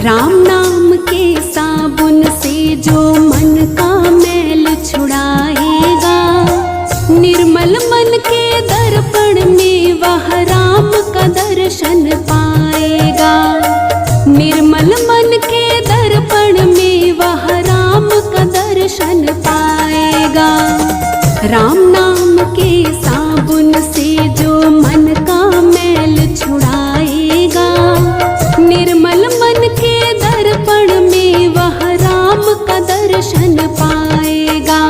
राम नाम के साबुन से जो मन का मैल छुड़ाएगा, निर्मल मन के दर्पण में वह राम का दर्शन पाएगा। निर्मल मन के दर्पण में वह राम का दर्शन पाएगा। राम नाम के साबुन से जो मन का मैल छुड़ाएगा, निर्मल मन के दर्पण में वह राम का दर्शन पाएगा।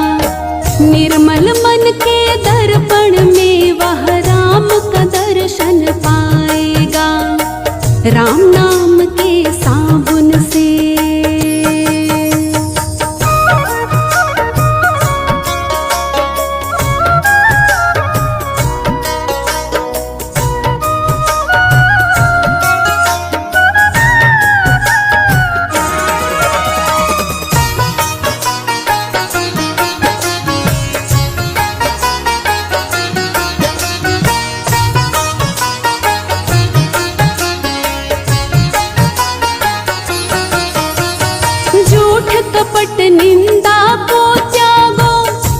निर्मल मन के दर्पण में वह राम का दर्शन पाएगा। राम नाम के साबुन से। कपट निंदा को त्यागो,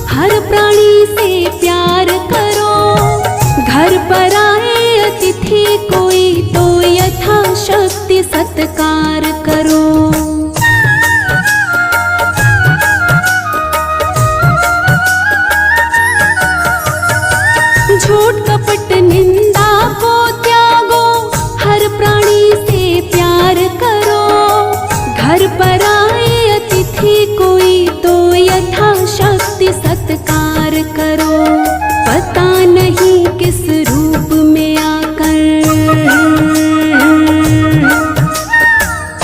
हर प्राणी से प्यार करो। घर पर आए अतिथि कोई तो यथाशक्ति सत्कार करो। झूठ कपट निंदा को त्यागो, हर प्राणी से प्यार करो। घर पर आए अतिथि कोई तो यथाशक्ति सत्कार करो। पता नहीं किस रूप में आकर,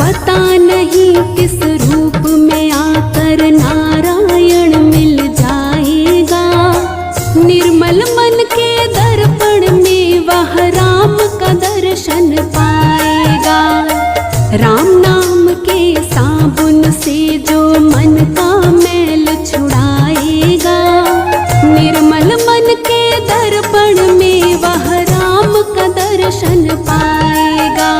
पता नहीं किस रूप में आकर नारायण मिल जाएगा। निर्मल मन के दर्पण में वह राम का दर्शन पाएगा। राम नाम के साबुन से जो मन का मैल छुड़ाएगा, निर्मल मन के दर्पण में वह राम का दर्शन पाएगा।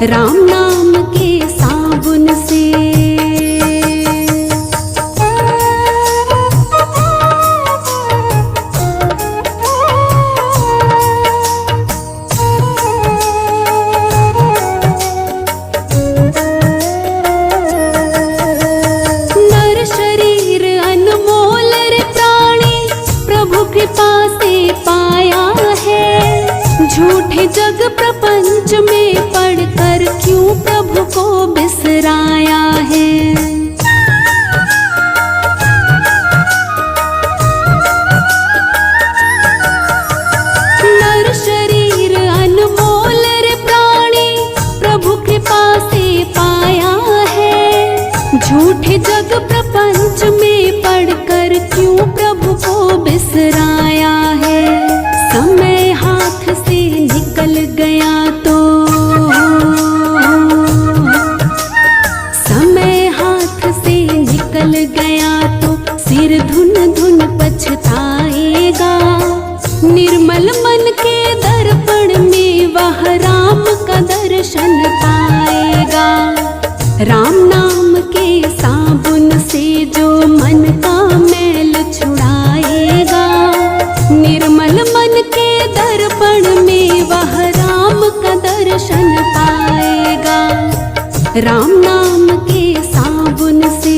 राम नाम के साबुन से। झूठे जग प्रपंच में पढ़कर क्यों प्रभु को बिसराया है। नर शरीर अनमोल रे प्राणी, प्रभु कृपा से पाया है। झूठे जग प्रपंच में पढ़कर क्यों प्रभु को बिसराया है। समय हाथ से निकल गया तो, समय हाथ से निकल गया तो सिर धुन धुन पछताएगा। निर्मल मन के दर्पण में वह राम का दर्शन पाएगा। राम नाम के साबुन से जो मन का मैल छुड़ाएगा, निर्मल मन के दर्पण में वह राम का दर्शन पाएगा। राम नाम के साबुन से।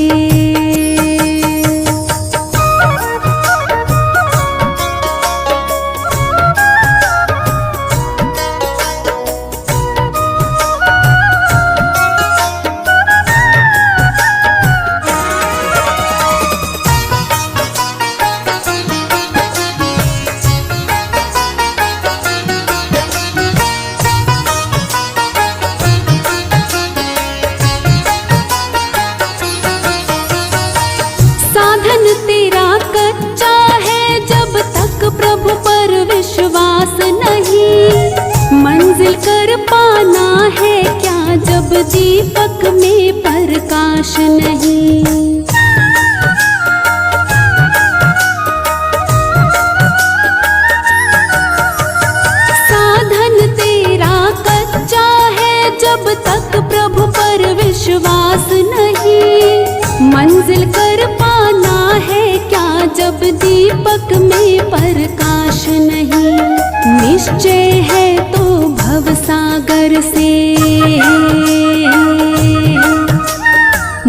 साधन तेरा कच्चा है जब तक प्रभु पर विश्वास नहीं। मंजिल कर पाना है क्या जब दीपक में प्रकाश नहीं। साधन तेरा कच्चा है जब तक प्रभु पर विश्वास नहीं। मंजिल कर पाना है क्या जब दीपक में प्रकाश नहीं। निश्चय है तो भवसागर से,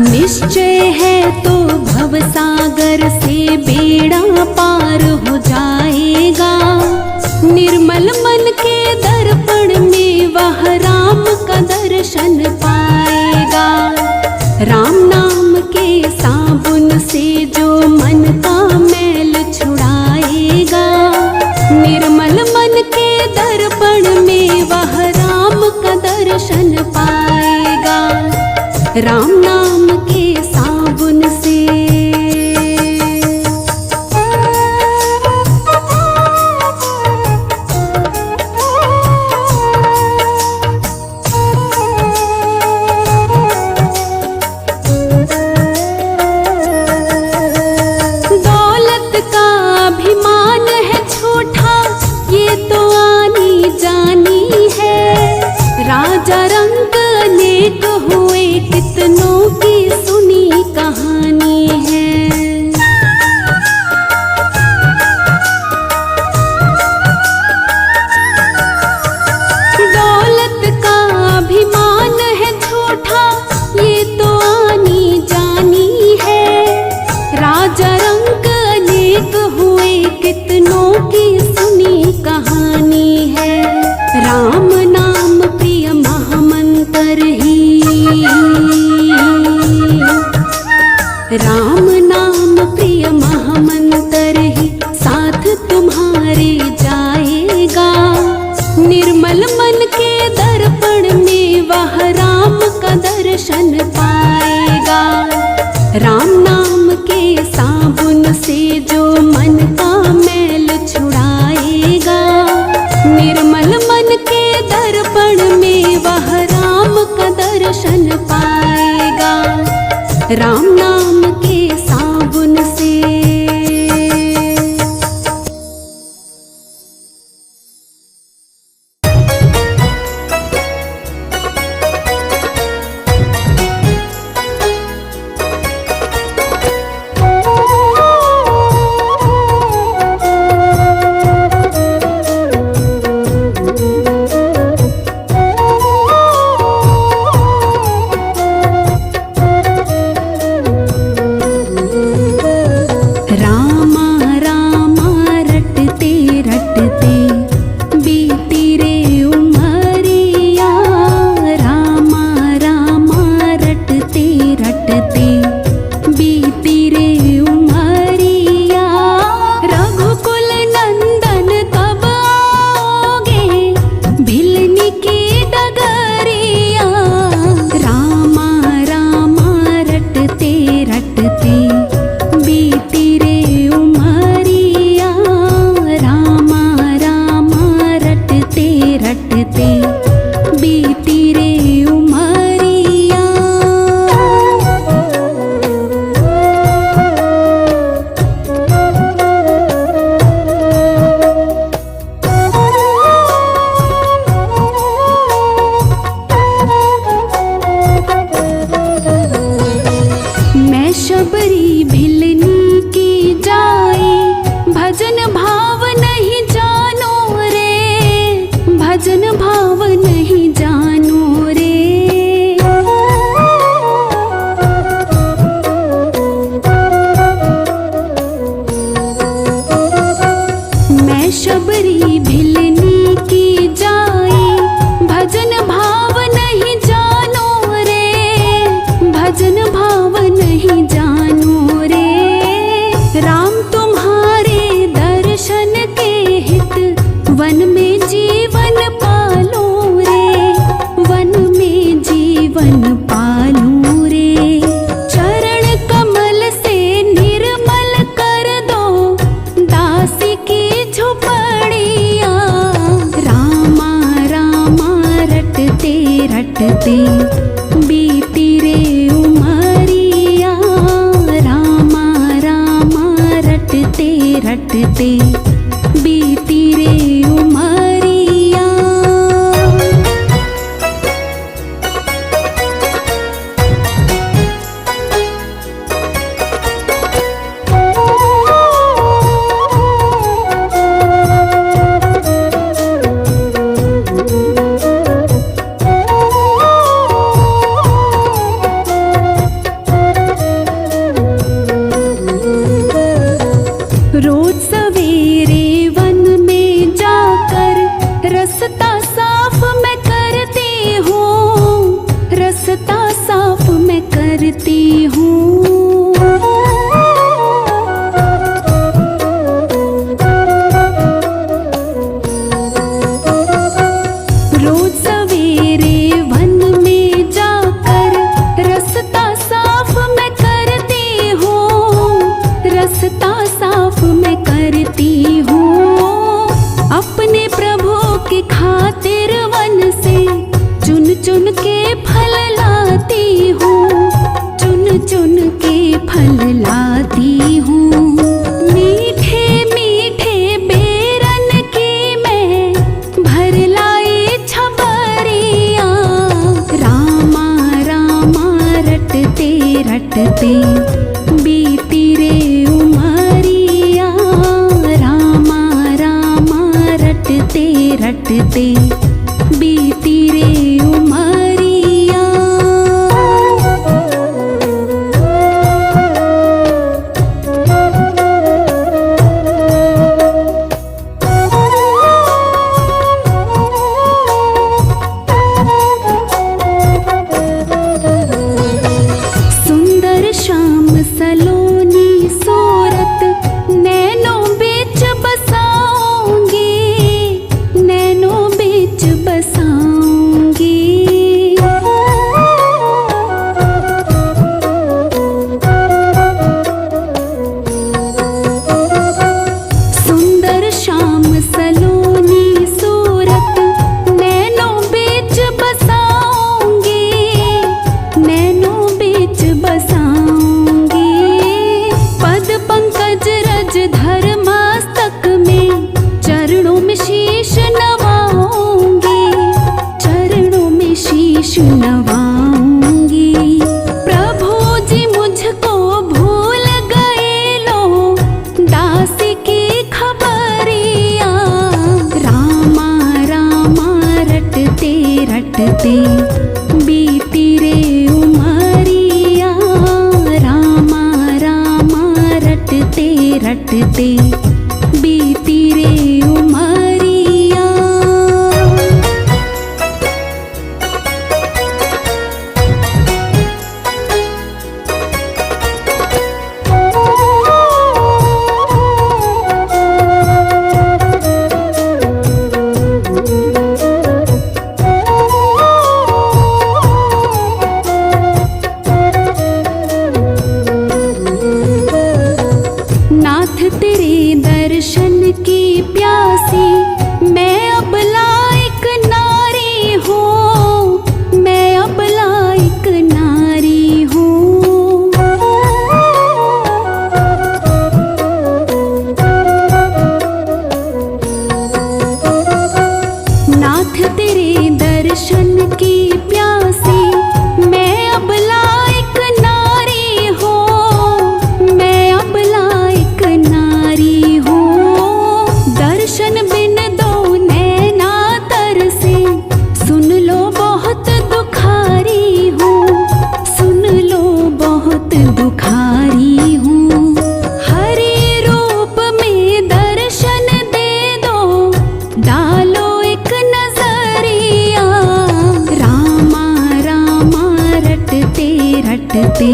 निश्चय है तो भवसागर से बेड़ा पार हो जाएगा। निर्मल मन के दर्पण में वह राम का दर्शन पाएगा। राम नाम के साबुन से जो मन का मैल छुड़ाएगा। निर्मल मन के दर्पण में वह राम का दर्शन पाएगा। राम नाम के साबुन से। दौलत का अभिमान है छोटा, ये तो आनी जानी है। राजा रंग अनेक हुए, कितनों की सुनी कहानी है। दौलत का अभिमान है छोटा, ये तो आनी जानी है। राजा रंग अनेक हुए, कितनों की सुनी कहानी है। राम नाम प्रिय महामंत्र ही, राम नाम प्रिय महामंत्र ही साथ तुम्हारे जाएगा। निर्मल मन के दर्पण में वह राम का दर्शन पाएगा। राम नाम के साबुन से जो मन का मैल छुड़ाएगा। निर्मल मन के दर्पण में वह राम का दर्शन पाएगा। राम नाम के साबुन से। रटते बीती रे उमरिया, रामा रामा रटते रटते बीती रे उमरिया। रास्ता साफ मैं करती हूँ। रोज सवेरे वन में जाकर रास्ता साफ मैं करती हूँ, रास्ता साफ मैं करती हूँ। अपने प्रभु की खातिर वन से चुन चुन के फल लाती हूँ, चुन चुन के फल लाती हूँ। मीठे मीठे बेरन की मैं भर लाई छबरिया, रामा रामा रटते रटते बीती रे उमरिया, रामा रामा रटते रटते बीती रे उमरिया। सुंदर श्याम सलोनी सूरत नैनों बीच बसाऊंगी, नैनों बीच बसाऊंगी। सुंदर श्याम सलोनी सूरत नैनों बीच बसाऊंगी, नैनों बीच बसाऊंगी। पद पंकज रज धर मस्तक में चरणों में शीश नवाऊंगी, चरणों में शीश नवाऊंगी। प्रभु जी मुझको भूल गए लो, दासी की खबरिया, रामा रामा रटते रटते बीती रे उमरिया, रामा रामा रटते रटते बीती रे उमरिया। नाथ तेरे दर्शन की प्यासी मैं अब लायक नारी हूँ, मैं अब लायक नारी हूँ। नाथ तेरे दर्शन की प्यासी मैं अब लायक नारी हूँ, मैं अब लायक नारी हूँ। दर्शन बिन दो नैना तरसे, सुन लो बहुत दुखारी हूँ, सुन लो बहुत दुखारी हूँ। हरि रूप में दर्शन दे दो, डालो एक नजरिया, रामा रामा रटते रटते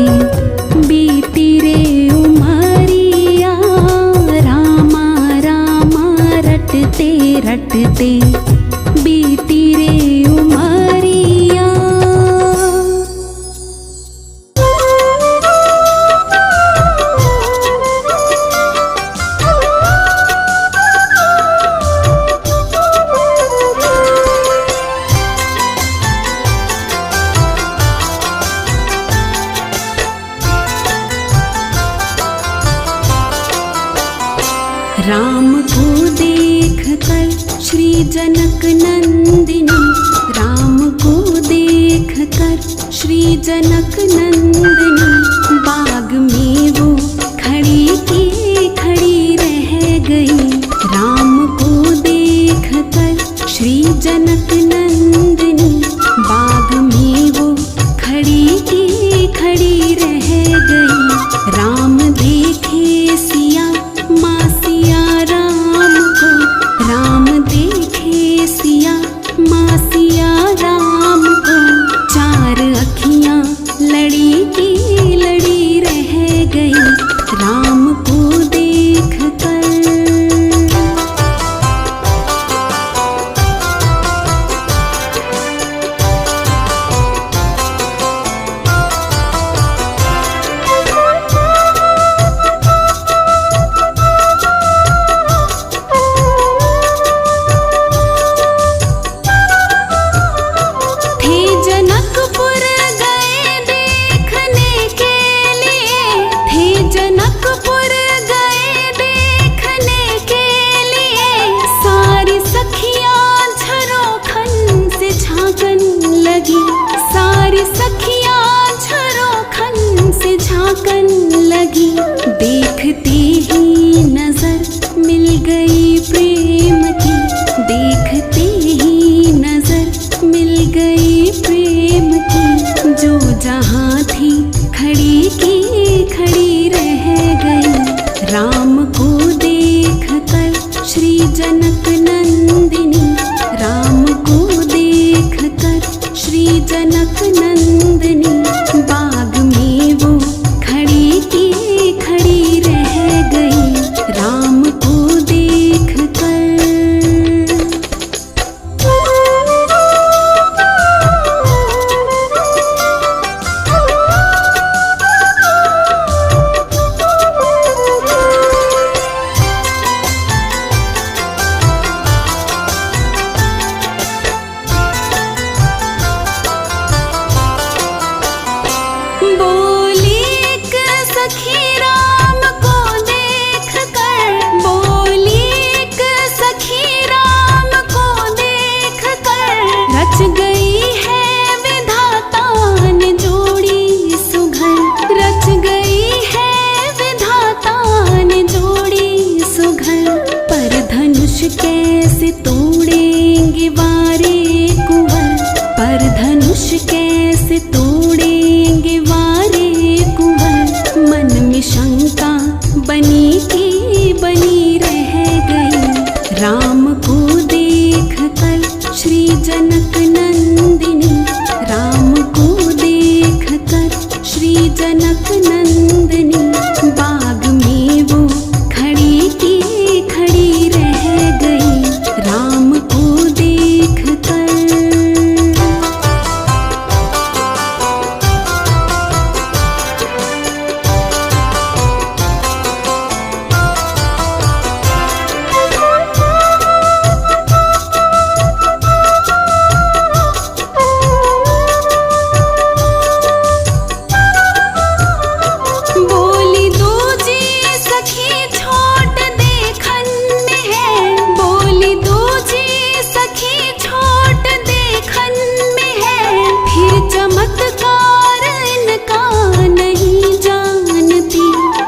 बीती रे उमरिया, रामा रामा रटते रटते बीती रे उमरिया। राम को देख कर श्री जनक नंदिनी, राम को देख कर श्री जनक नंदिनी, बाग में वो खड़ी की खड़ी रह गई। राम को देख कर श्री जनक नंदिनी, बाग में वो खड़ी की खड़ी रह गई। राम देखे सिया माँ सिया राम को, राम देखे सिया माँ सिया राम को, चार अखियाँ जहाँ थी खड़ी की खड़ी रह गई। राम को देख कर श्री जनक नंदिनी, राम को देख कर श्री जनक नंदिनी, बाग में वो खड़ी की खड़ी रह गई। राम को देख कर। बोली एक सखी राम को देख कर, बोली एक सखी राम को देख कर, रच गई है विधाता ने जोड़ी सुघर, रच गई है विधाता ने जोड़ी सुघर। पर धनुष कैसे तोड़ेंगे वारे कुंवर, पर धनुष कैसे तोड़ेंगे वारे कुंवर। मन में शंका बनी की बनी रह गई। राम को देख कर श्री जनक नंदिनी, राम को देख कर श्री जनक नंदिनी, बाग में वो खड़ी की खड़ी रह गई। राम को देख कर। बोली दूजी सखी छोट देखन में है, बोली दूजी सखी छोट देखन में है, फिर चमत्कार इनका नहीं जानती,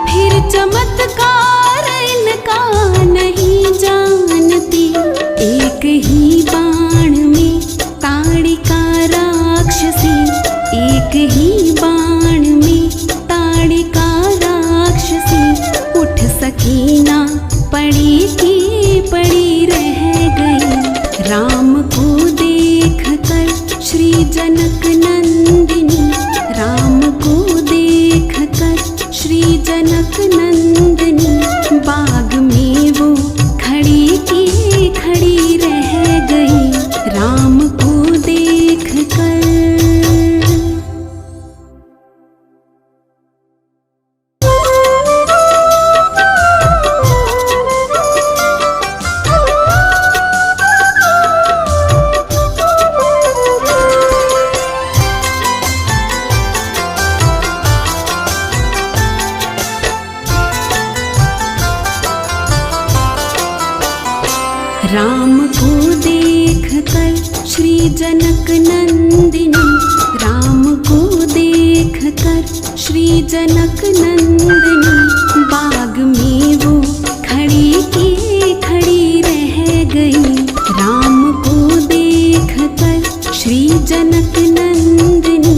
फिर चमत्कार इनका नहीं जानती। एक ही बाण में ताड़िका राक्षसी, एक ही बाण में ताड़िका राक्षसी, उठ सकी ना पड़ी की पड़ी रह गई। राम को देख कर श्री जनक नंदिनी, राम को देख कर श्री जनक नंदिनी, बाग में वो खड़ी की खड़ी रह गई। राम को देख कर। राम को देख कर श्री जनक नंदिनी, राम को देख कर श्री जनक नंदिनी, बाग में वो खड़ी की खड़ी रह गई। राम को देख कर श्री जनक नंदिनी,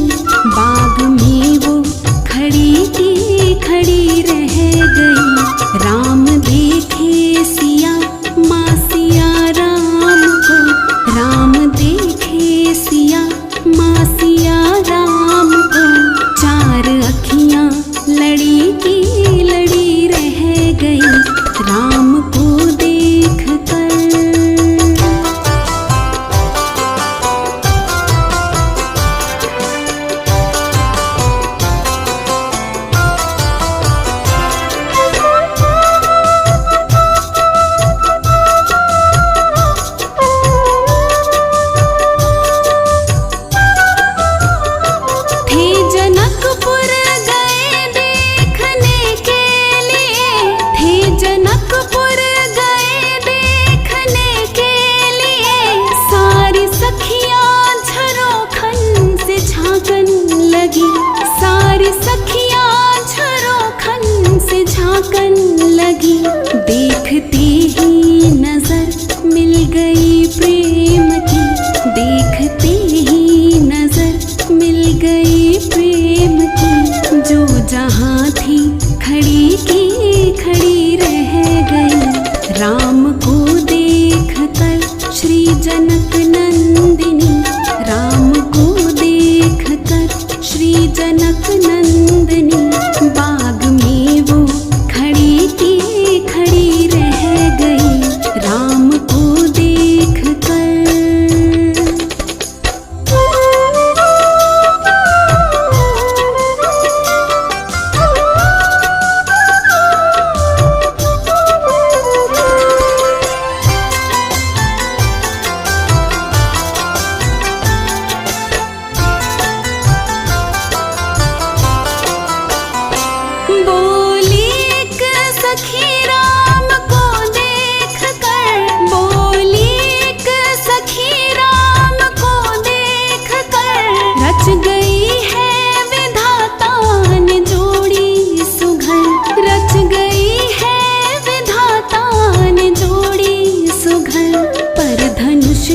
बाग में वो खड़ी की खड़ी रह गई। राम देखे सिया माँ सिया राम को, राम देखे सिया माँ सिया राम को, चार अखियाँ लड़ी की लड़ी रह गई। राम को देख कर। देखती ही नजर मिल गई प्रेम की, देखते ही नजर मिल गई प्रेम जहाँ थी खड़ी की खड़ी रह गई। राम को देख कर श्री जनक नंदिनी, राम को देख कर श्री जनक नंदिनी, बाग में वो खड़ी की खड़ी रह गई। राम को देख कर।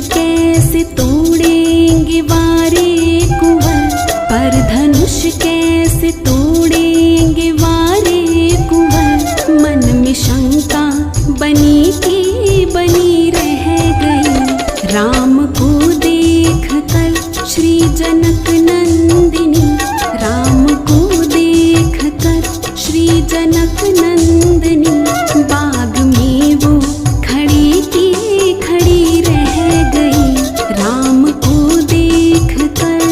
कैसे तोड़ेंगे वारे कुंवर, पर धनुष कैसे तोड़ेंगे वारे कुंवर। मन में शंका बनी की बनी रह गई। राम को देख कर श्री जनक नंदिनी, राम को देख कर श्री जनक नंदिनी, बाग में वो खड़ी की खड़ी रह गई। राम को देख कर।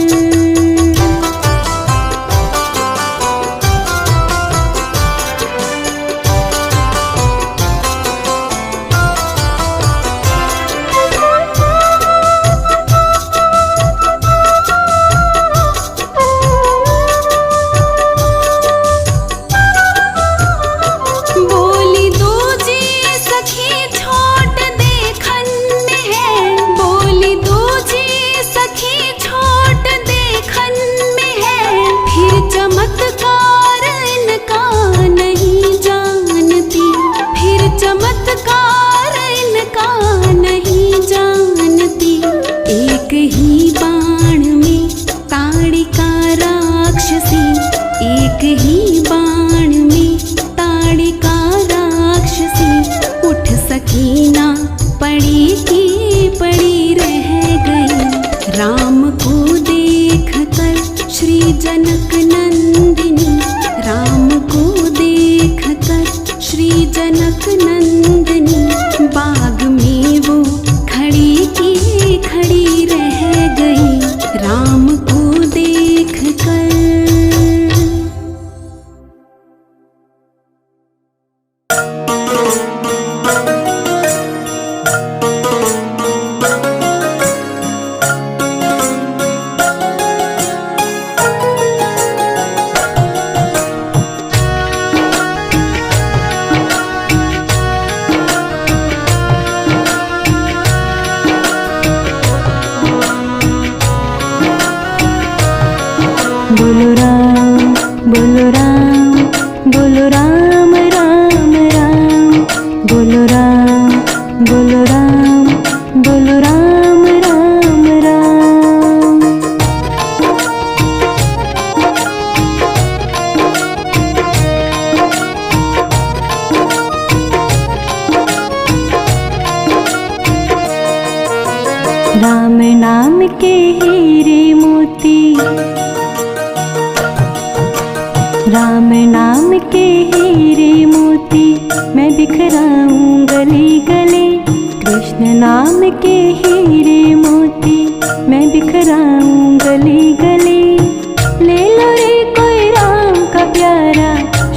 बोली दूजी सखी छोट देखन में है, बोली दूजी सखी छोट देखन में है। फिर चमत्कार इनका नहीं जानती, फिर चमत्कार इनका नहीं जानती। एक ही बाण में ताड़िका राक्षसी, एक ही बाण में ताड़िका राक्षसी। उठ सकी ना पड़ी की पड़ी रह गई। राम को देख कर श्री जनक नंदिनी, राम को देख कर श्री जनक नंदिनी, बाग में वो खड़ी की खड़ी रह गई। राम को देख कर। बोलो राम बोलो राम बोलो राम राम राम, बोलो राम बोलो राम बोलो राम राम राम। राम नाम के हीरे मोती, राम नाम के हीरे मोती मैं बिखराऊं गली गली। कृष्ण नाम के हीरे मोती मैं बिखराऊं गली गली। ले लो रे कोई राम का प्यारा,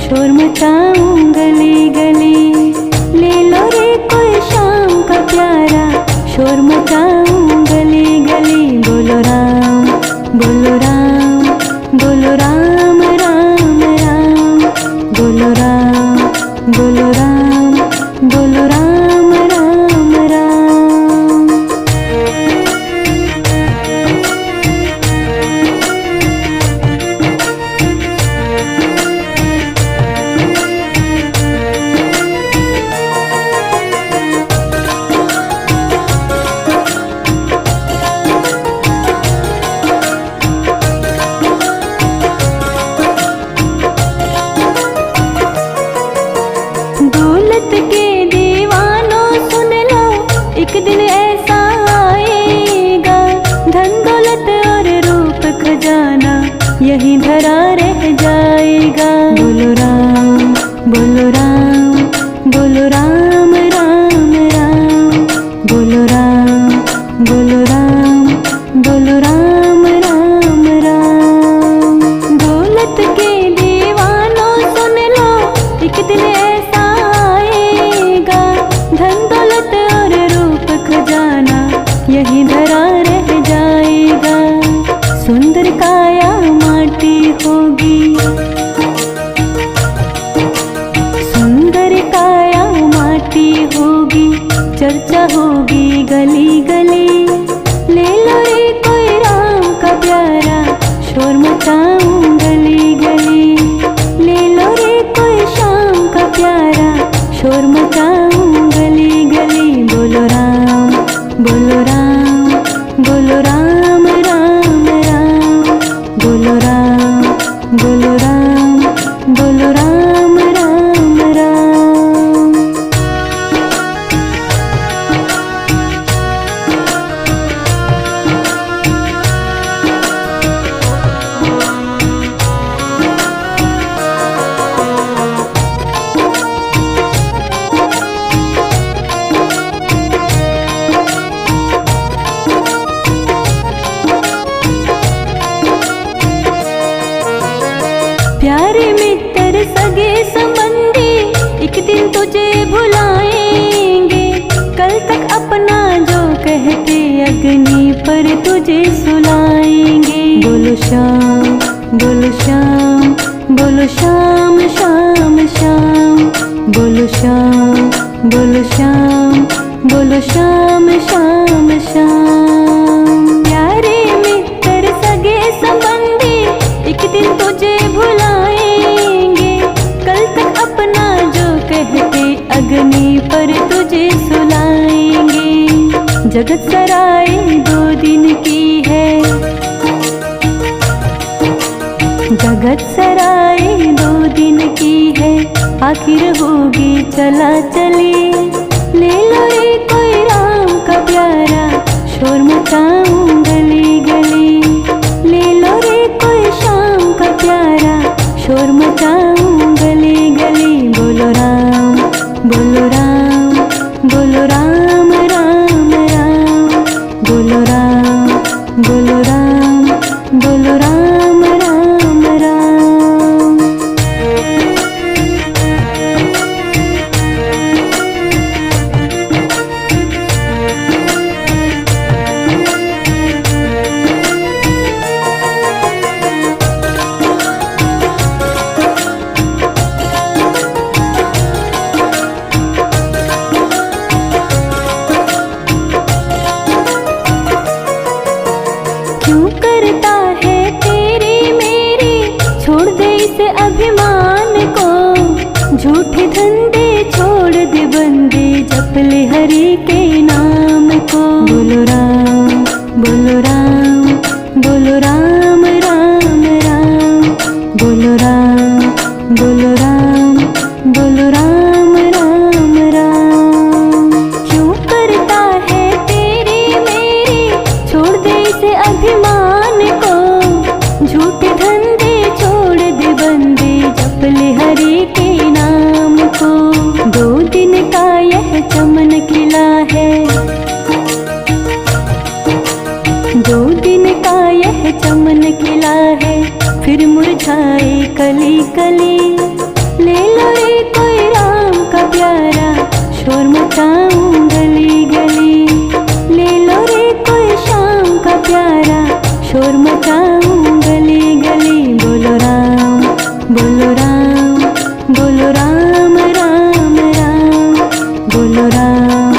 शोर मचाऊं गली गली। ले लो रे कोई शाम का प्यारा, शोर मचाऊं गली गली। बोलो राम बोलो राम बोलो राम राम राम, बोलो राम बोलो राम बोलो राम राम राम। यही धरा रह जाएगा। बोलो राम, बोलो राम, बोलो राम राम राम, बोलो राम, बोलो राम, बोलो राम राम राम। दौलत के दीवानों सुन लो, एक दिन ऐसा आएगा, धन दौलत और रूप खजाना यही धरा रह जाएगा। सुंदर काया माटी होगी, सुंदर काया माटी होगी, चर्चा होगी गली गली। ले लो रे कोई राम का प्यारा, शोर मचाऊं गली गली। ले लो रे कोई श्याम का प्यारा, शोर मचाऊं गली गली। बोलो राम, बोलो राम, बोलो राम राम राम, बोलो राम, बोलो राम, बोलो राम राम राम। प्यारे मित्र सगे संबंधी एक दिन तुझे भुलाएंगे, कल तक अपना जो कहते अग्नि पर तुझे सुलाएंगे। बोलो श्याम, बोलो श्याम, बोलो श्याम श्याम श्याम, बोलो श्याम, बोलो श्याम, बोलो श्याम श्याम श्याम। प्यारे मित्र सगे संबंधी एक दिन तुझे भुलाएंगे, कल तक अपना जो कहते अग्नि पर तुझे सुलाएंगे। जगत सराय 2 दिन की है, जगत सराय 2 दिन की है, आखिर होगी चला चली। ले लो रे कोई राम का प्यारा, शोर मचाऊं गली गली। ले लो रे कोई श्याम का प्यारा, शोर मचाऊं गली गली। बोलो राम, बोलो राम, बोलो राम राम राम, बोलो राम, बोलो राम, बोलो राम राम राम। क्यों करता है तेरी मेरी, छोड़ दे इस अभिमान को। झूठे धंधे छोड़ दे बंदे, जप ले हरि के नाम को। बोलो राम, बोलो राम, बोलो राम राम राम, बोलो राम, बोलो राम, बोलो राम राम राम। क्यों करता है तेरी मेरी, छोड़ दे इसे अभिमान को। झूठे धंधे छोड़ दे बंदे, जप ले हरि के नाम को। 2 दिन का यह चमन खिला है, 2 दिन का यह चमन खिला है, फिर मुरझाए कली कली। ले लो रे कोई राम का प्यारा, शोर मचाऊं गली गली। ले लो रे कोई श्याम का प्यारा, शोर मचाऊं गली गली। बोलो राम, बोलो राम, बोलो राम राम राम, बोलो राम,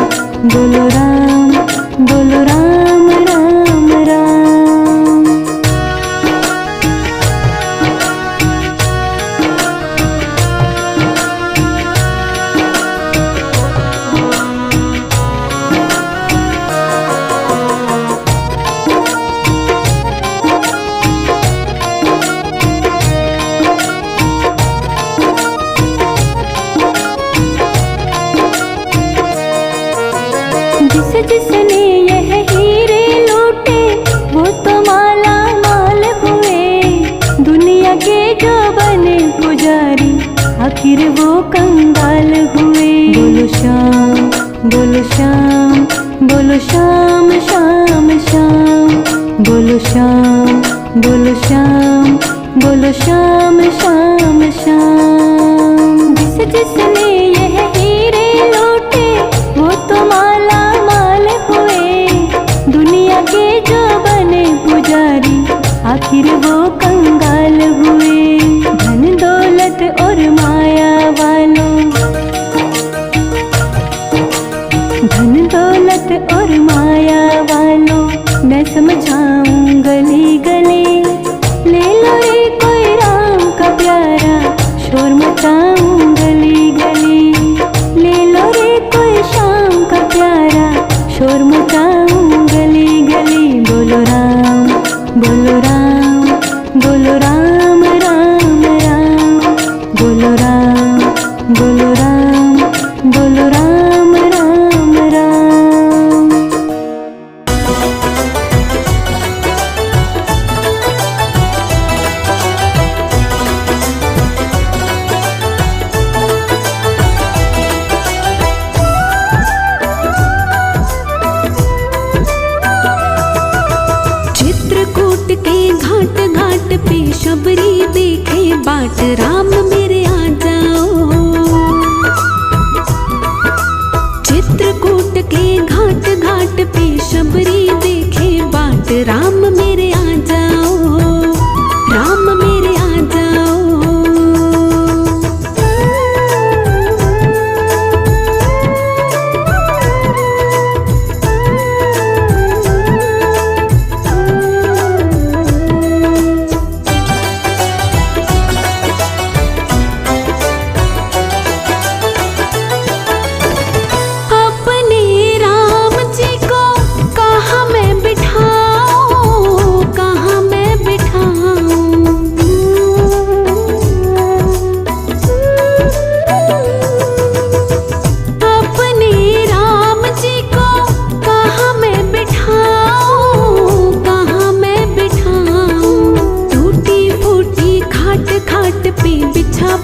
बोलो राम, बोलो राम राम राम। जो बने पुजारी आखिर वो कंगाल हुए। बोलो श्याम बोलो श्याम बोलो श्याम श्याम श्याम, बोलो श्याम बोलो श्याम बोलो श्याम श्याम श्याम। जिसने यह हीरे लूटे वो तो माला माल हुए। दुनिया के जो बने पुजारी आखिर वो कंगाल हुए। धन दौलत और माया वालों, धन दौलत और माया वालों, मैं समझाऊं गली गली। ले लो रे कोई राम का प्यारा, शोर मचाऊं गली गली। ले लो रे कोई श्याम का प्यारा, शोर मचाऊं गली गली। बोलो राम बोलो राम बोलो राम राम राम, बोलो राम बोलो राम बोलो राम राम राम। चित्रकूट के घाट घाट पे शबरी देखे बाट, राम मेरे आ जाओ। चित्रकूट के घाट घाट पे शबरी देखे बाट, राम मेरे आ जाओ, राम मेरे आ जाओ।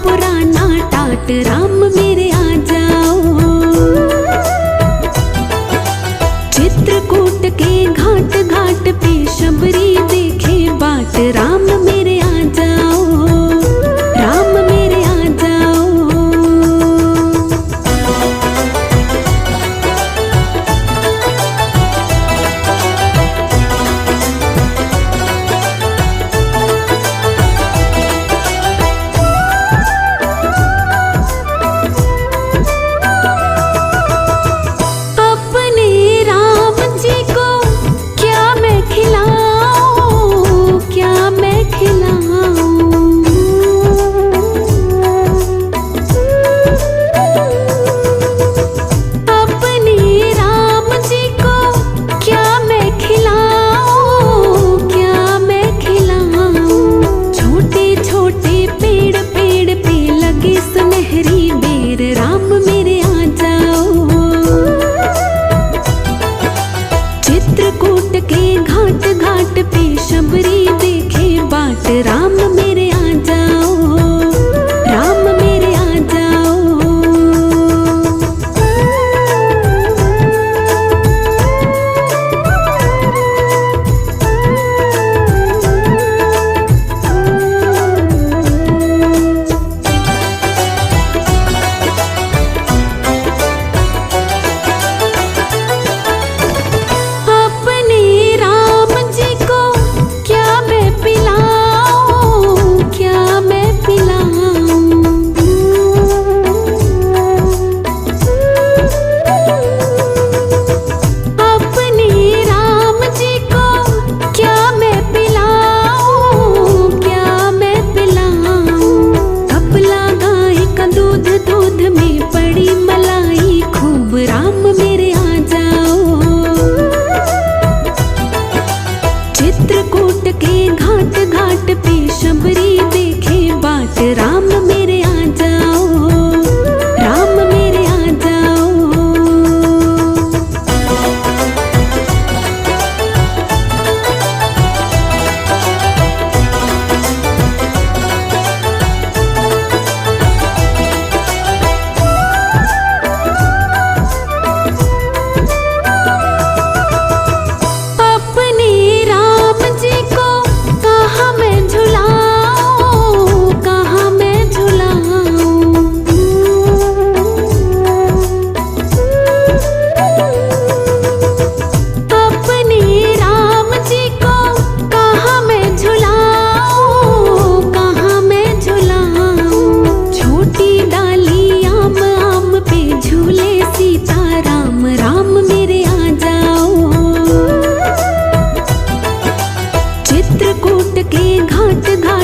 पुराना टाट, राम मेरे आ जाओ। चित्रकूट के घाट घाट पे शबरी देखे बाट, राम मेरे आ जाओ, राम मेरे आ जाओ। चित्रकूट के घाट घाट पे शबरी देखे बाट, राम मेरे आ जाओ, राम मेरे आ जाओ। चित्रकूट के घाट घाट पे शबरी देखे बाट, राम मेरे आ जाओ, राम मेरे आ जाओ।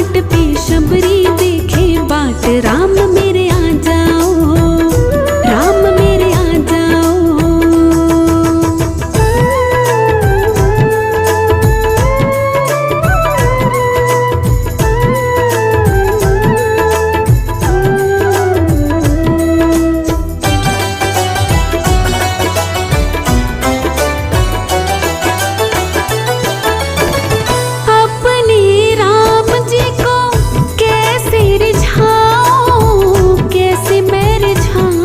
घाट पे शबरी देखे बाट, राम मेरे आ जाओ, राम मेरे आ जाओ। अपने राम जी को कैसे रिझाऊं, कैसे मैं रिझाऊं।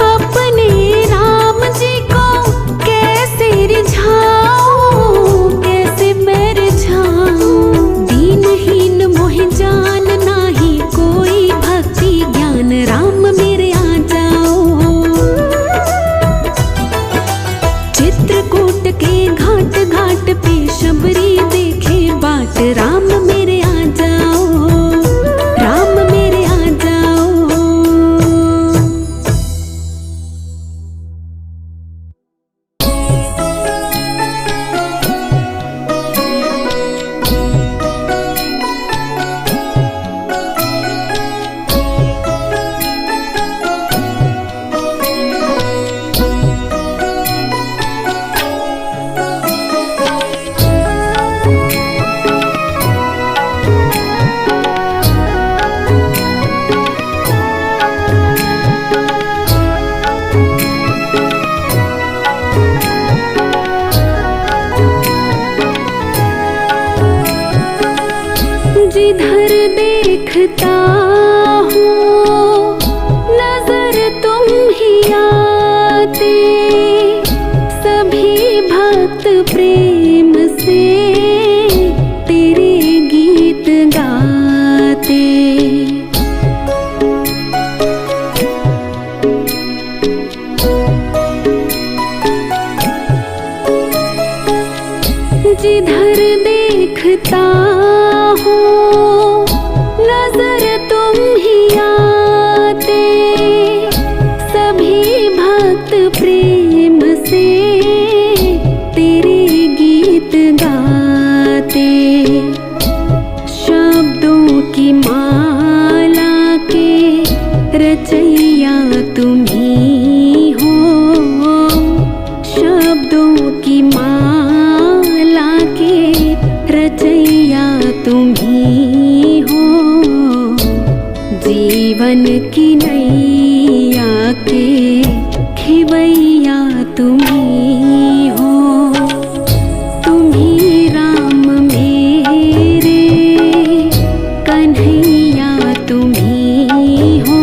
अपने राम जी को कैसे रिझाऊं, कैसे मैं रिझाऊं। दीनहीन मोहि जान नाही कोई भक्ति ज्ञान, राम मेरे आ जाओ। चित्रकूट के घाट घाट पे शबरी देखे बाट, राम मेरे आ जाओ, राम मेरे आ जाओ। जिधर देखता हूँ नजर तुम ही आते, सभी भक्त प्रेम से तेरे गीत गाते। जिधर देखता हूँ नजर तुम ही आते, सभी भक्त प्रेम से तेरे गीत गाते। शब्दों की माला के रचैया तुम ही हो, शब्दों की माला के रचैया तुम ही हो। जीवन की नैया के खिवैया तुम ही हो। तुम ही राम मेरे कन्हैया तुम ही हो।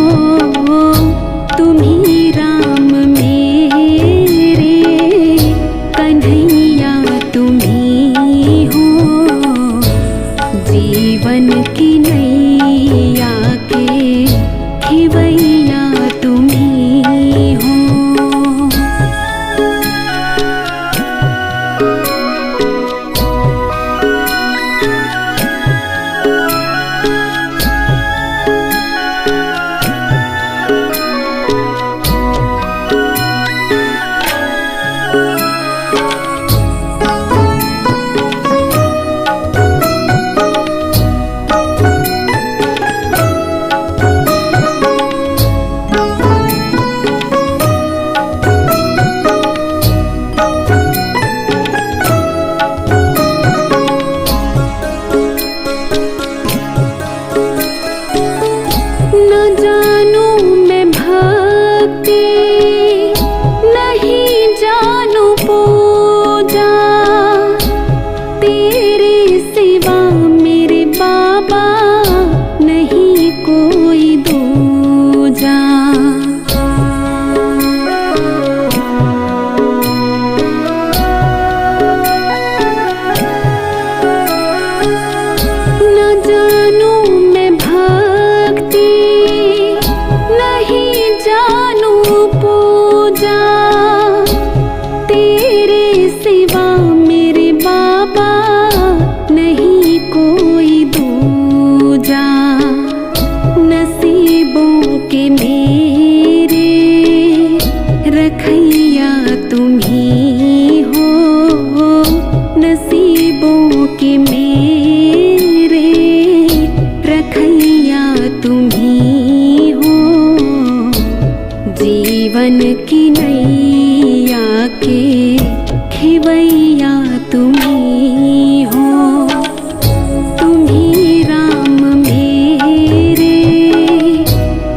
तुम ही राम मेरे कन्हैया तुम ही हो। जीवन की नैया के खिवैया तुम ही हो। न जानूं मैं भक्ति, नहीं जानूं खिवैया तुम्ही हो, तुम्ही राम मेरे,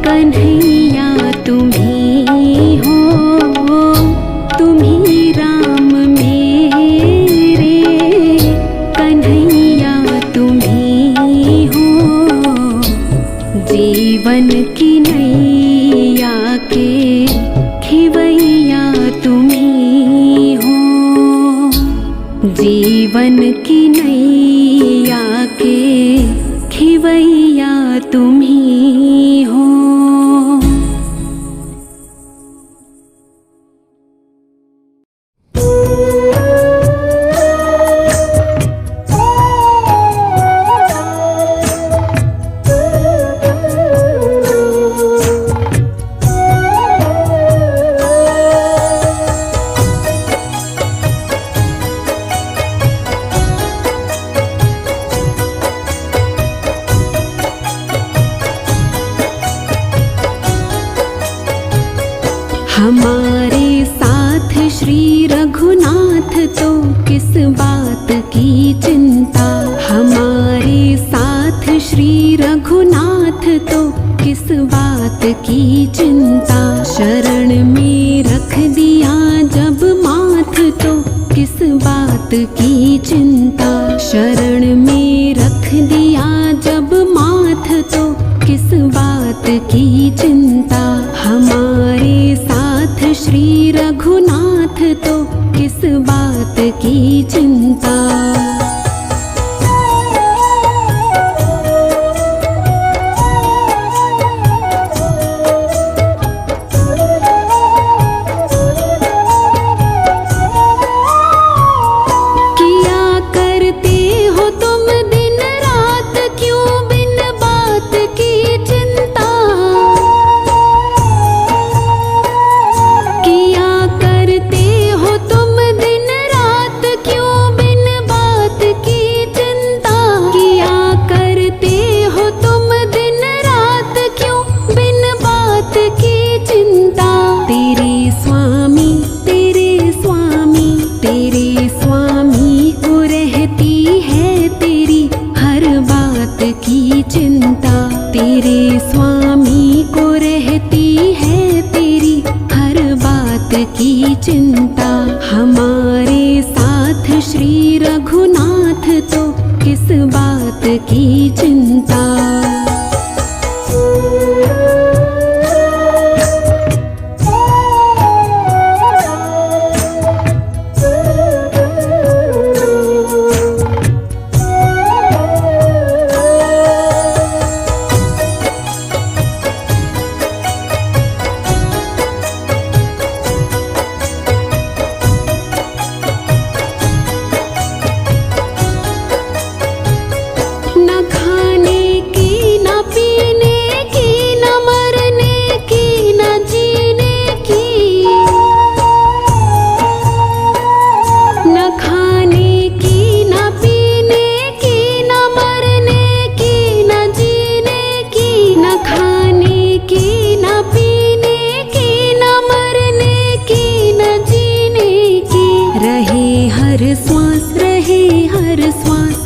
कन्हैया तुम्ही हो, तुम्ही राम मेरे, कन्हैया तुम्ही हो। जीवन की नैया के खिवैया तुम्ही हो, जीवन की नैया के खिवैया तुम्ही हो। हमारे साथ श्री रघुनाथ तो किस बात की चिंता, हमारे साथ श्री रघुनाथ तो किस बात की चिंता। शरण में रख दिया जब माथ तो किस बात की चिंता, शरण में रख दिया जब माथ तो किस बात की चिंता। हमारे साथ श्री रघुनाथ तो किस बात की चिंता। तेरे स्वामी को रहती है तेरी हर बात की चिंता। हमारे साथ श्री रघुनाथ तो किस बात की चिंता।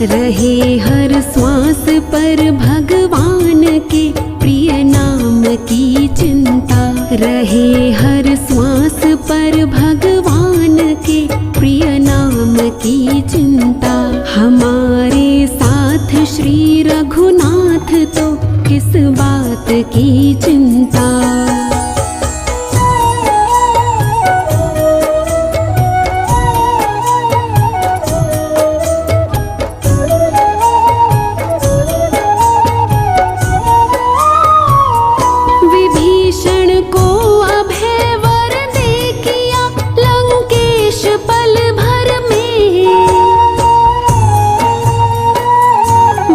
रहे हर श्वास पर भगवान के प्रिय नाम की चिंता। रहे हर श्वास पर भगवान के प्रिय नाम की चिंता। हमारे साथ श्री रघुनाथ तो किस बात की चिंता।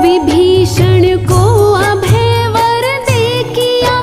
विभीषण को अभय वर दे किया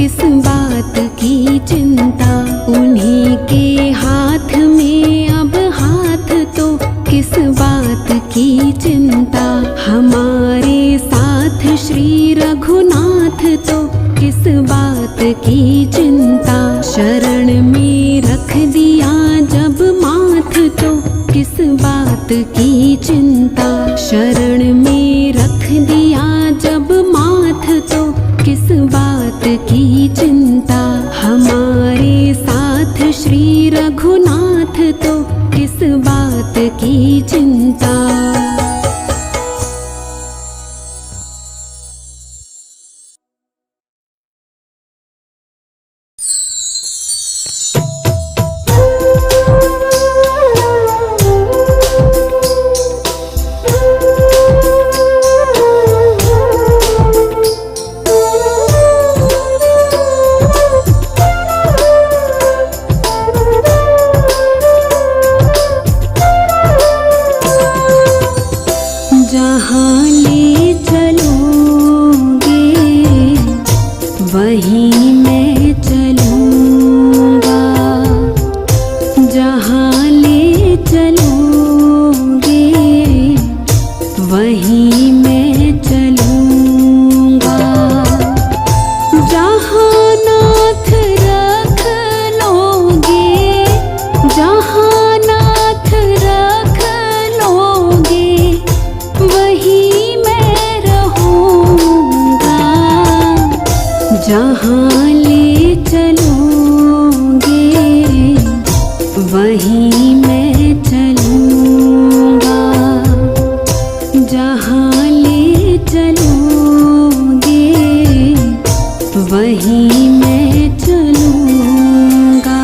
किस बात की चिंता, उन्हीं के हाथ में अब हाथ तो किस बात की चिंता। हमारे साथ श्री रघुनाथ तो किस बात की चिंता। शरण में रख दिया जब माथ तो किस बात की चिंता। शरण में रख दिया जब माथ तो किस बात की चिंता। हमारे साथ श्री रघुनाथ तो किस बात की चिंता। जहाँ ले चलोगे वहीं मैं चलूँगा। जहाँ ले चलोगे वहीं मैं चलूँगा। जहाँ नाथ रख लोगे, जहाँ नाथ रख लोगे वहीं मैं रहूँगा। जहाँ ले चलोगे वहीं मैं चलूँगा। जहाँ ले चलोगे वहीं मैं चलूँगा।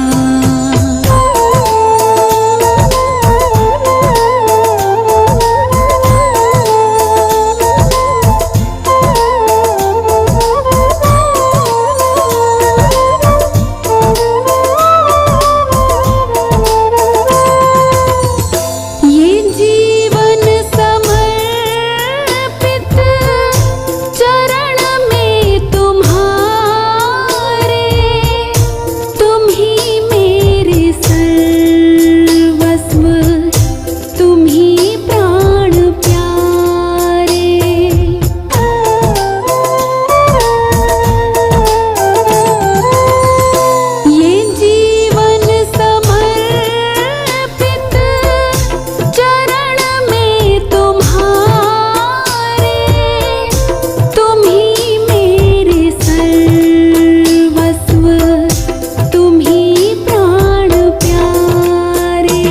ये जीवन समर्पित चरण में तुम्हारे, तुम ही मेरे सर्वस्व, तुम ही प्राण प्यारे। ये जीवन समर्पित चरण में तुम्हारे, तुम ही मेरे सर्वस्व, तुम ही प्राण प्यारे।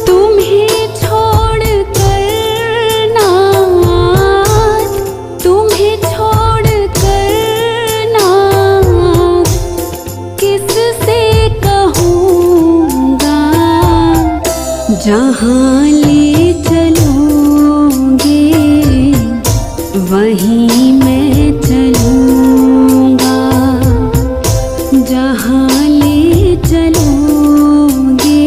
तुम्हें छोड़ कर नाथ, तुम्हें छोड़ कर नाथ किससे कहूँगा। जहाँ ले चलोगे वहीं मैं चलूँगा। जहाँ ले चलोगे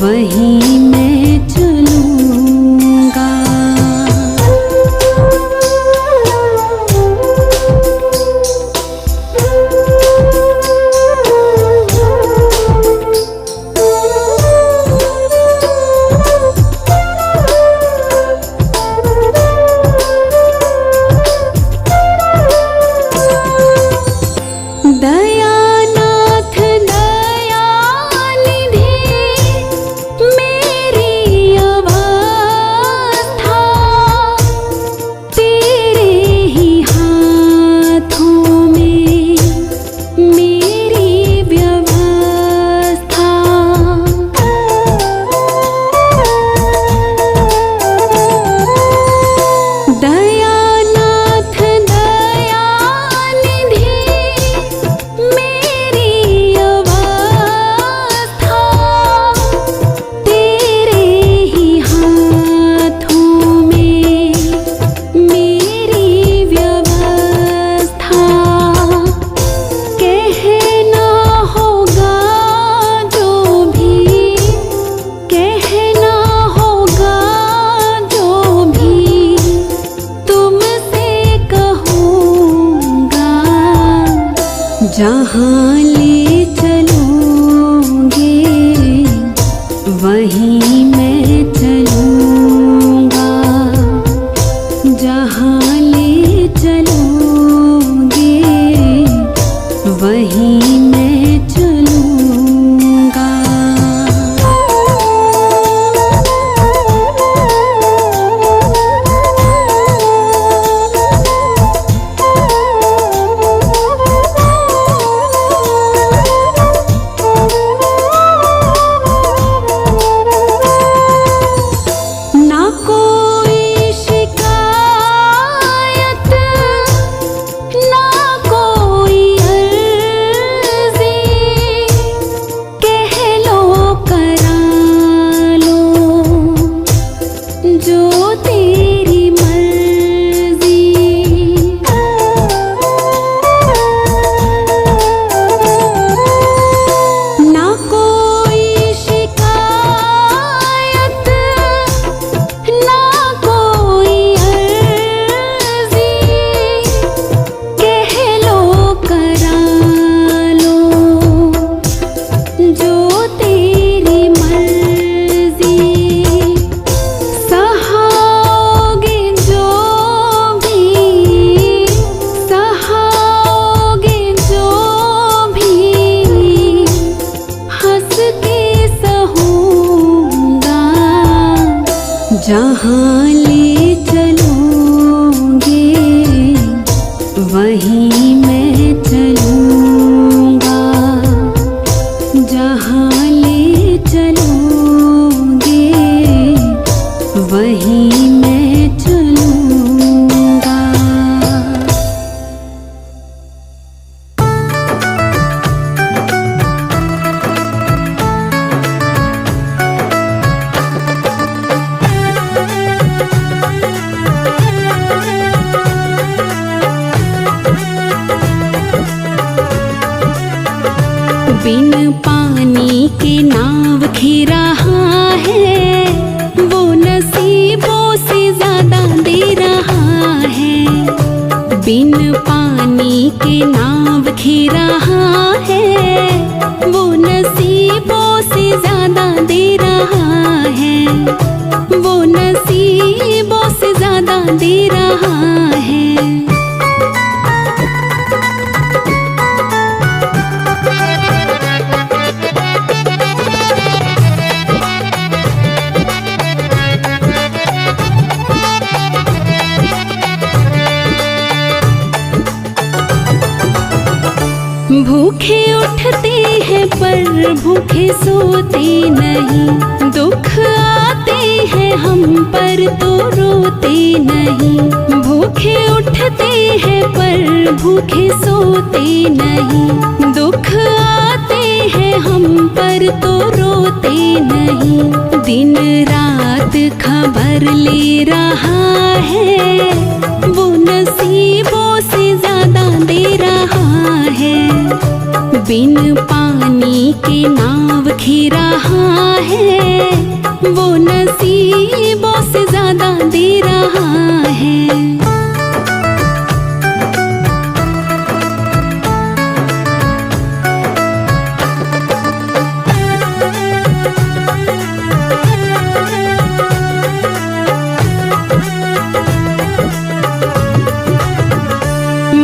वहीं मैं चलूँगा। जहाँ ले चलोगे वहीं मैं चलूँगा, जहाँ ले चलोगे वहीं मैं चलूँगा। ना कोई शिकायत, ना कोई अर्ज़ी, कह लो करा लो जो तेरी मर्ज़ी। ना कोई शिकायत, ना कोई अर्ज़ी, कह लो करा लो जो तेरी मर्ज़ी। सहाओगे जो भी, सहाओगे जो भी, हंस के सहूँगा। जहाँ ले चलोगे वहीं मैं चलूँगा, जहाँ ले चलोगे वहीं मैं चलूँगा। बिन पानी के नाव खी रहा है, वो नसीबों से ज्यादा दे रहा है। बिन पानी के नाव खी रहा है, वो नसीबों से ज्यादा दे रहा है, वो नसीबों से ज्यादा दे रहा है। भूखे उठते हैं पर भूखे सोते नहीं, दुख आते हैं हम पर तो रोते नहीं। भूखे उठते हैं पर भूखे सोते नहीं, दुख आते हैं हम पर तो रोते नहीं। दिन रात खबर ले रहा है, वो नसीबों से ज्यादा दे रहा है। बिन पानी के नाव खी रहा है, वो नसीबों से ज्यादा दे रहा है।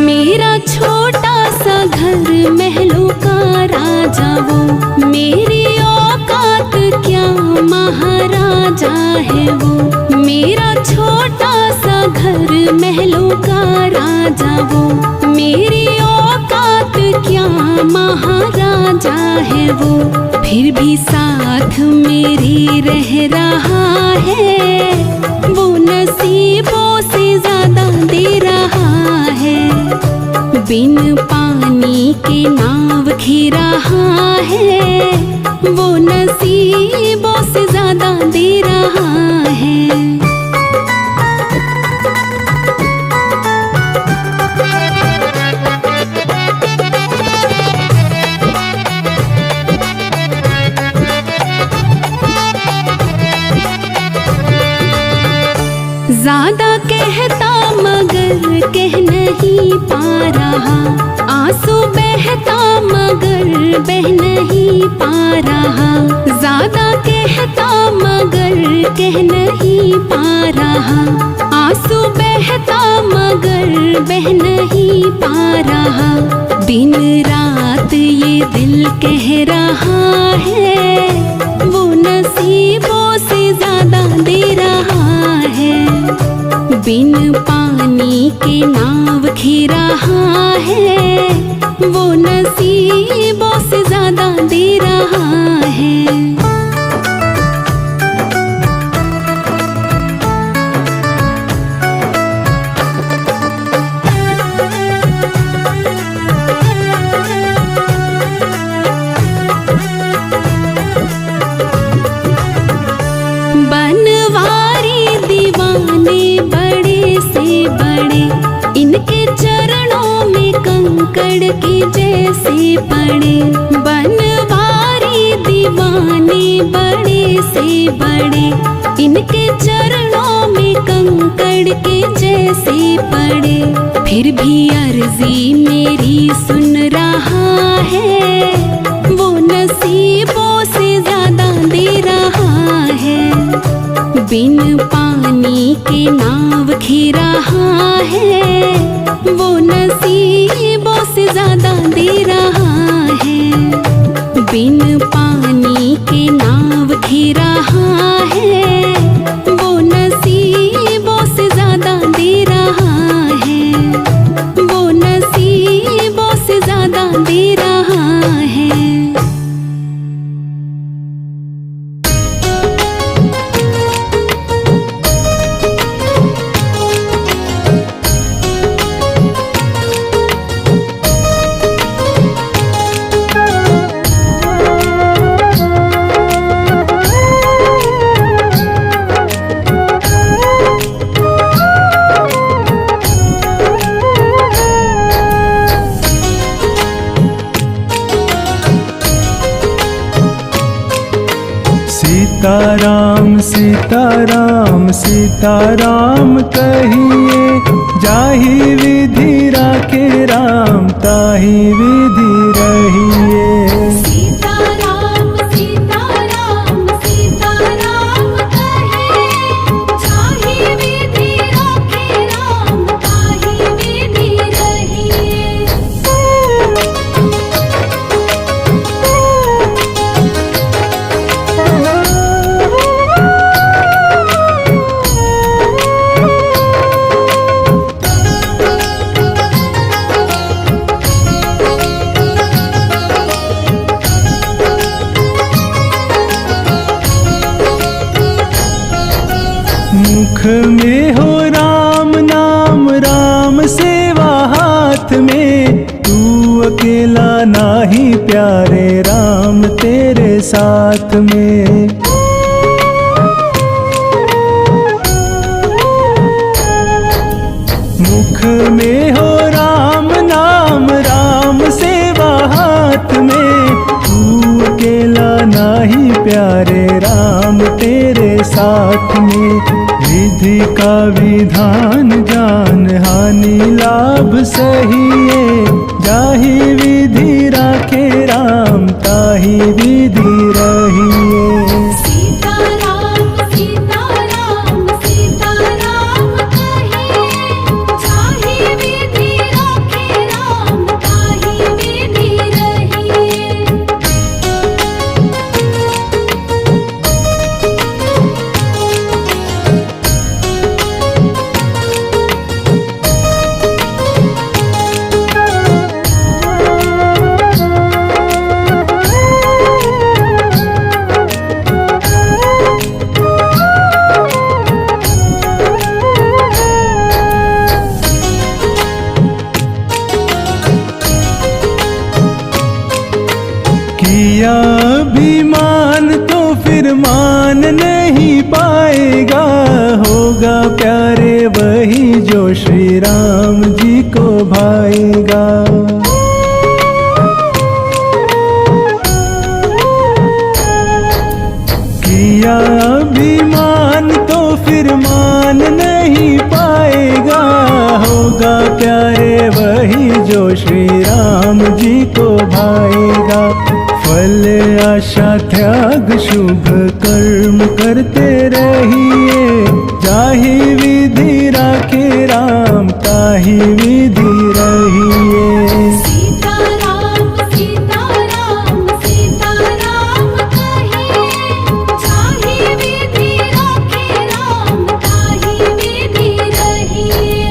मेरा छोटा सा घर महलों का राजा वो, मेरी औकात क्या महाराजा है वो। मेरा छोटा सा घर महलों का राजा वो, मेरी औकात क्या महाराजा है वो। फिर भी साथ मेरे रह रहा है, वो नसीबों से ज्यादा दे रहा है। बिन पानी के नाव खी रहा है, वो नसीबों से ज्यादा दे रहा है। ज्यादा कहता मगर कह नहीं पा रहा, आंसू बहता मगर बह नहीं पा रहा, ज्यादा कहता मगर कह नहीं पा रहा। आंसू बहता मगर बह नहीं पा रहा, दिन रात ये दिल कह रहा है, वो नसीबों से ज्यादा दे रहा है। बिन पानी के नाव खी रहा है, वो नसीबों से ज्यादा दे रहा है। बनवारी दीवाने बड़े से बड़े, इनके चरणों में कंकड़ के जैसे पड़े। बनवारी दीवाने बड़े से बड़े, इनके चरणों में कंकड़ के जैसे पड़े। फिर भी अर्जी मेरी सुन रहा है, वो नसीबों से ज्यादा दे रहा है। बिन पानी के नाव खी रहा है, वो नसीबों से ज्यादा दे रहा है। बिन पानी के नाव खी रहा है, वो नसीबों से ज्यादा दे रहा है, वो नसीबों से ज्यादा दे रहा है। सीताराम सीताराम सीताराम कहिए, जाहि विधि राखे राम ताहि विधि रहिए। सीताराम सीताराम सीताराम कहिए, जाहि विधि राखे राम ताहि विधि रहिए। मुख में हो राम नाम, राम सेवा हाथ में, तू अकेला नाही प्यारे राम तेरे साथ में। मुख में हो राम नाम, राम सेवा हाथ में, तू अकेला नाही प्यारे राम तेरे साथ में। विधि का विधान जान, हानि लाभ सहिए, जाहि विधि राखे राम ताहि विधि रहिए। सीताराम सीताराम सीताराम कहिए, जाहि विधि राखे राम ताहि विधि रहिए। किया अभिमान तो फिर मान नहीं पाएगा, होगा प्यारे वही जो श्री राम जी को भाएगा। किया अभिमान तो फिर मान नहीं पाएगा, होगा प्यारे वही वही जो श्री राम जी को भाएगा। फल आशा त्याग शुभ कर्म करते रहिए, जाहि विधि राखे राम ताहि विधि रहिए। सीताराम सीताराम सीताराम कहिए, जाहि विधि राखे राम ताहि विधि रहिए।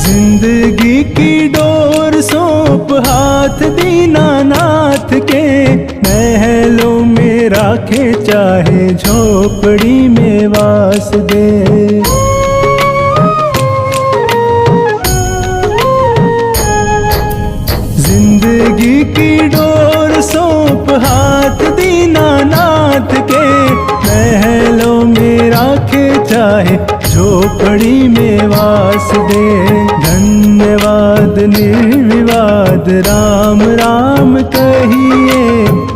जिंदगी की डोर सौंप हाथ दीनानाथ के, महलों में राखे चाहे झोपड़ी में वास दे। जिंदगी की डोर सौंप हाथ दीनानाथ के, महलों में राखे चाहे झोपड़ी में वास दे। धन्यवाद निर्विवाद राम राम कहिए,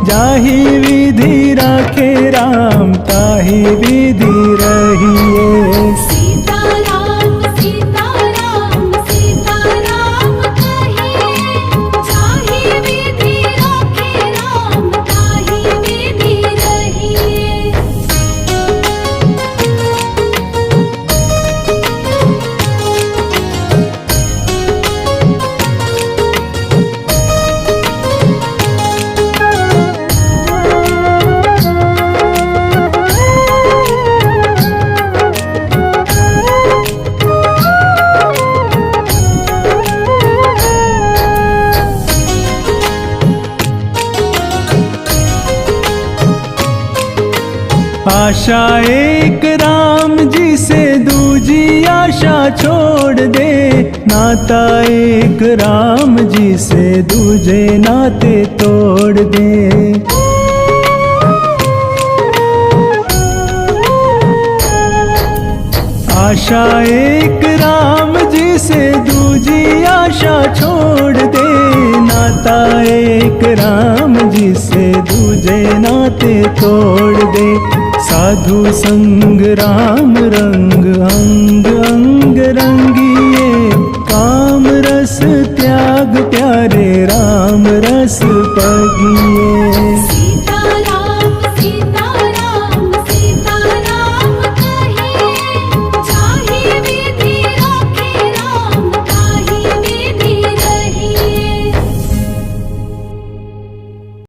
जाहि विधि राखे राम ताहि विधि रहिए। सीताराम सीताराम सीताराम कहिए, जाहि विधि राखे राम ताहि विधि रहिए। आशा एक राम जी से दूजी आशा छोड़ दे, नाता एक राम जी से दूजे नाते तोड़ दे। आशा एक राम जी से दूजी आशा छोड़ दे, नाता एक राम जी से दूजे नाते तोड़ दे। साधु संग राम रंग अंग अंग रंगी,